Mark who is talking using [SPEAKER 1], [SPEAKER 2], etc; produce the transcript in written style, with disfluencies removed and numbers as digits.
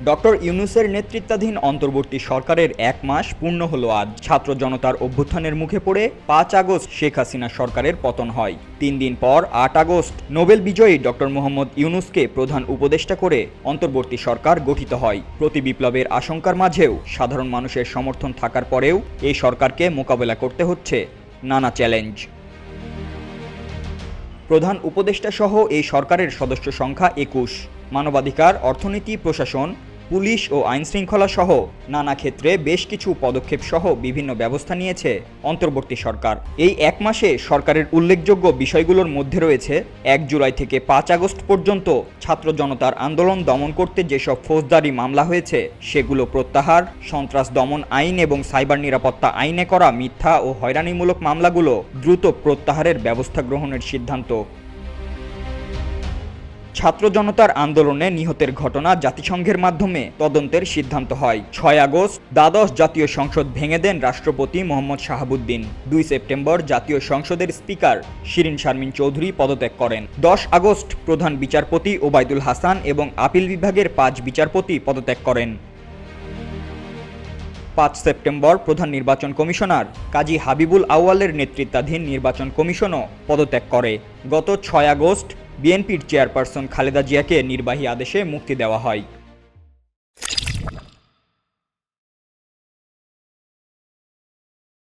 [SPEAKER 1] Doctor ইউনূসের নেতৃত্বাধীন অন্তর্বর্তী সরকারের 1 মাস পূর্ণ হলো আজ। ছাত্র জনতার অভ্যুত্থানের মুখে পড়ে 5 আগস্ট শেখ হাসিনা সরকারের পতন হয়। 3 দিন পর 8 আগস্ট নোবেল বিজয়ী ডক্টর মোহাম্মদ ইউনূসকে প্রধান উপদেষ্টা করে অন্তর্বর্তী সরকার গঠিত হয়। প্রতি বিপ্লবের আশঙ্কার মাঝেও সাধারণ মানুষের সমর্থন থাকার পরেও এই সরকারকে মোকাবেলা করতে হচ্ছে নানা চ্যালেঞ্জ। প্রধান উপদেষ্টা সহ এই সরকারের সদস্য সংখ্যা 21। মানবাধিকার, অর্থনীতি, প্রশাসন, পুলিশ ও আইনশৃঙ্খলা সহ নানা ক্ষেত্রে বেশ কিছু পদক্ষেপ সহ বিভিন্ন ব্যবস্থা নিয়েছে অন্তর্বর্তী সরকার। এই 1 মাসে সরকারের উল্লেখযোগ্য বিষয়গুলোর মধ্যে রয়েছে 1 জুলাই থেকে 5 আগস্ট পর্যন্ত ছাত্র জনতার আন্দোলন দমন করতে যেসব ফৌজদারি মামলা হয়েছে সেগুলো প্রত্যাহার, সন্ত্রাস দমন আইন এবং সাইবার নিরাপত্তা আইনে করা মিথ্যা ও হয়রানিমূলক মামলাগুলো দ্রুত প্রত্যাহারের ব্যবস্থা গ্রহণের সিদ্ধান্ত। ছাত্র জনতার আন্দোলনে নিহতের ঘটনা জাতিসংঘের মাধ্যমে তদন্তের সিদ্ধান্ত হয়। 6 আগস্ট দ্বাদশ জাতীয় সংসদ ভেঙে দেন রাষ্ট্রপতি মোহাম্মদ শাহাবুদ্দিন। 2 সেপ্টেম্বর জাতীয় সংসদের স্পিকার শিরিন শারমিন চৌধুরী পদত্যাগ করেন। 10 আগস্ট প্রধান বিচারপতি ওবায়দুল হাসান এবং আপিল বিভাগের 5 বিচারপতি পদত্যাগ করেন। 5 সেপ্টেম্বর প্রধান নির্বাচন কমিশনার কাজী হাবিবুল আউয়ালের নেতৃত্বাধীন নির্বাচন কমিশনও পদত্যাগ করে। গত 6 আগস্ট বিএনপির চেয়ারপারসন খালেদা জিয়াকে নির্বাহী আদেশে মুক্তি দেওয়া হয়।